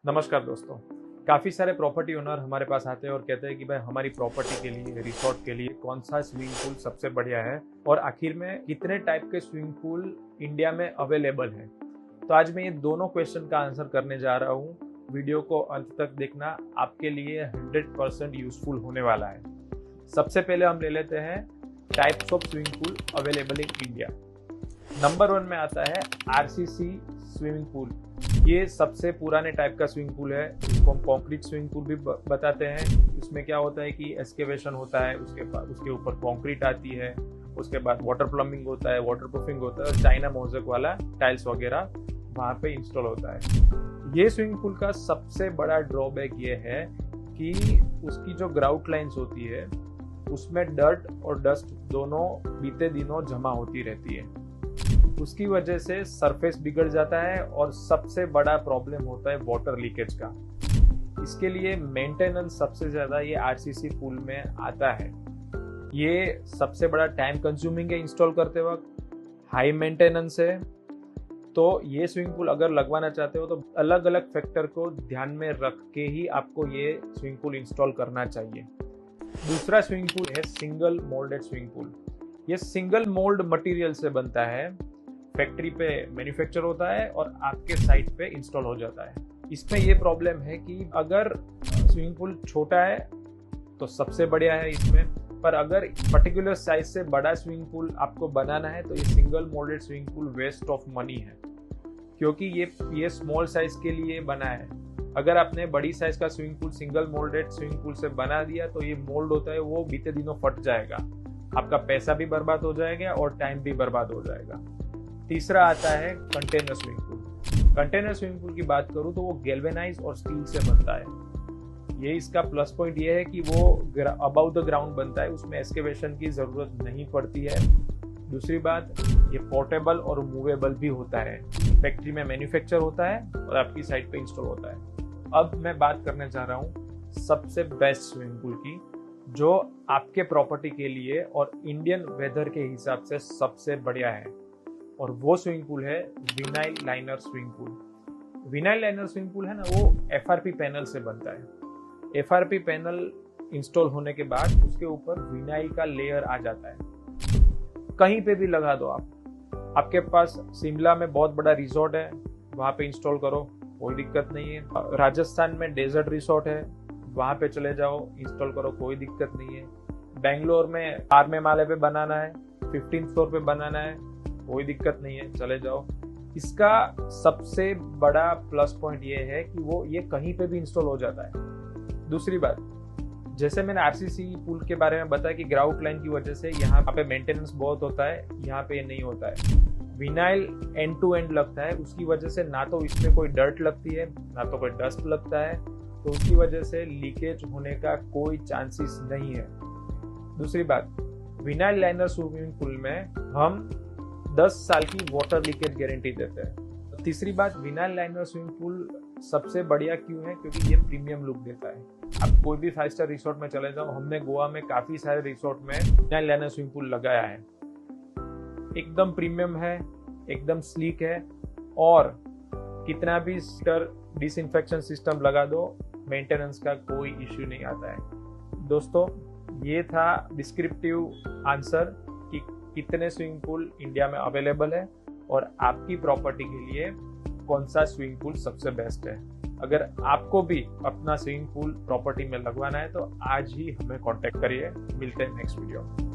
नमस्कार दोस्तों। काफ़ी सारे प्रॉपर्टी ओनर हमारे पास आते हैं और कहते हैं कि भाई हमारी प्रॉपर्टी के लिए, रिसोर्ट के लिए कौन सा स्विमिंग पूल सबसे बढ़िया है और आखिर में कितने टाइप के स्विमिंग पूल इंडिया में अवेलेबल है। तो आज मैं ये दोनों क्वेश्चन का आंसर करने जा रहा हूँ। वीडियो को अंत तक देखना, आपके लिए 100% यूजफुल होने वाला है। सबसे पहले हम ले लेते हैं types of swimming pool available in India. Number 1 में आता है आरसीसी स्विमिंग पूल। ये सबसे पुराने टाइप का स्विमिंग पूल है। इसको हम कॉन्क्रीट स्विमिंग पूल भी बताते हैं। इसमें क्या होता है कि एक्सकेवेशन होता है, उसके ऊपर कॉन्क्रीट आती है, उसके बाद वाटर प्लम्बिंग होता है, वाटर प्रूफिंग होता है और चाइना मोज़ेक वाला टाइल्स वगैरह वहाँ पे इंस्टॉल होता है। ये स्विमिंग पूल का सबसे बड़ा ड्रॉबैक ये है कि उसकी जो ग्राउट लाइन्स होती है उसमें डर्ट और डस्ट दोनों बीते दिनों जमा होती रहती है। उसकी वजह से सरफेस बिगड़ जाता है और सबसे बड़ा प्रॉब्लम होता है वाटर लीकेज का। इसके लिए मेंटेनेंस सबसे ज्यादा ये आरसीसी पूल में आता है। ये सबसे बड़ा टाइम कंज्यूमिंग है इंस्टॉल करते वक्त, हाई मेंटेनेंस है। तो ये स्विमिंग पूल अगर लगवाना चाहते हो तो अलग अलग फैक्टर को ध्यान में रख के ही आपको ये स्विमिंग पूल इंस्टॉल करना चाहिए। दूसरा स्विमिंग पूल है सिंगल मोल्डेड स्विमिंग पूल। ये सिंगल मोल्ड मटेरियल से बनता है, फैक्ट्री पे मैन्युफैक्चर होता है और आपके साइट पे इंस्टॉल हो जाता है। इसमें ये प्रॉब्लम है कि अगर स्विमिंग पूल छोटा है तो सबसे बढ़िया है इसमें, पर अगर पर्टिकुलर साइज से बड़ा स्विमिंग पूल आपको बनाना है तो ये single moulded swimming pool waste of money है, क्योंकि ये स्मॉल साइज के लिए बना है। अगर आपने बड़ी साइज का swimming pool single moulded swimming pool से बना दिया तो ये मोल्ड होता है वो बीते दिनों फट जाएगा, आपका पैसा भी बर्बाद हो जाएगा और टाइम भी बर्बाद हो जाएगा। तीसरा आता है container swimming pool. Container swimming pool की बात करूं तो वो गैल्वेनाइज और स्टील से बनता है। ये इसका प्लस पॉइंट ये है कि वो अबाउ द ग्राउंड बनता है, उसमें एक्सकेवेशन की जरूरत नहीं पड़ती है। दूसरी बात, ये पोर्टेबल और मूवेबल भी होता है। फैक्ट्री में मैन्युफैक्चर होता है और आपकी साइट पे इंस्टॉल होता है। अब मैं बात करने जा रहा हूँ सबसे बेस्ट स्विमिंग पूल की, जो आपके प्रॉपर्टी के लिए और इंडियन वेदर के हिसाब से सबसे बढ़िया है, और वो स्विमिंग पूल है vinyl liner swimming pool. Vinyl liner swimming pool है ना, वो एफआरपी पैनल से बनता है। एफआरपी पैनल इंस्टॉल होने के बाद उसके ऊपर विनाइल का लेयर आ जाता है। कहीं पे भी लगा दो आप। आपके पास शिमला में बहुत बड़ा रिसोर्ट है, वहां पे इंस्टॉल करो, कोई दिक्कत नहीं है। राजस्थान में डेजर्ट रिसोर्ट है, वहां पे चले जाओ, इंस्टॉल करो, कोई दिक्कत नहीं है। बेंगलोर में 4वें माले पे बनाना है, 15th फ्लोर पे बनाना है, कोई दिक्कत नहीं है, चले जाओ। इसका सबसे बड़ा प्लस पॉइंट ये है कि वो ये कहीं पे भी इंस्टॉल हो जाता है। दूसरी बात, जैसे मैंने आरसीसी पुल के बारे में बताया कि ग्राउट लाइन की वजह से यहाँ पे मेंटेनेंस बहुत होता है, यहाँ पे नहीं होता है। विनाइल एंड टू एंड लगता है, उसकी वजह से ना तो इसमें कोई डर्ट लगती है ना तो कोई डस्ट लगता है, तो उसकी वजह से लीकेज होने का कोई चांसेस नहीं है। दूसरी बात, विनाइल लाइनर स्विमिंग पूल में हम 10 साल की वाटर लीकेज गारंटी देते हैं। तीसरी बात, विनाइल लाइनर स्विमिंग पूल सबसे बढ़िया क्यों है? क्योंकि ये प्रीमियम लुक देता है। आप कोई भी 5 स्टार रिसोर्ट में चले जाओ, हमने गोवा में काफी सारे रिसोर्ट में विनाइल लाइनर स्विमिंग पूल लगाया है। एकदम प्रीमियम है, एकदम स्लीक है, और कितना भी डिसइंफेक्शन सिस्टम लगा दो, मेंटेनेंस का कोई इश्यू नहीं आता है। दोस्तों, ये था डिस्क्रिप्टिव आंसर कि कितने स्विमिंग पूल इंडिया में अवेलेबल है और आपकी प्रॉपर्टी के लिए कौन सा स्विमिंग पूल सबसे बेस्ट है। अगर आपको भी अपना स्विमिंग पूल प्रॉपर्टी में लगवाना है तो आज ही हमें कांटेक्ट करिए। मिलते हैं नेक्स्ट वीडियो में।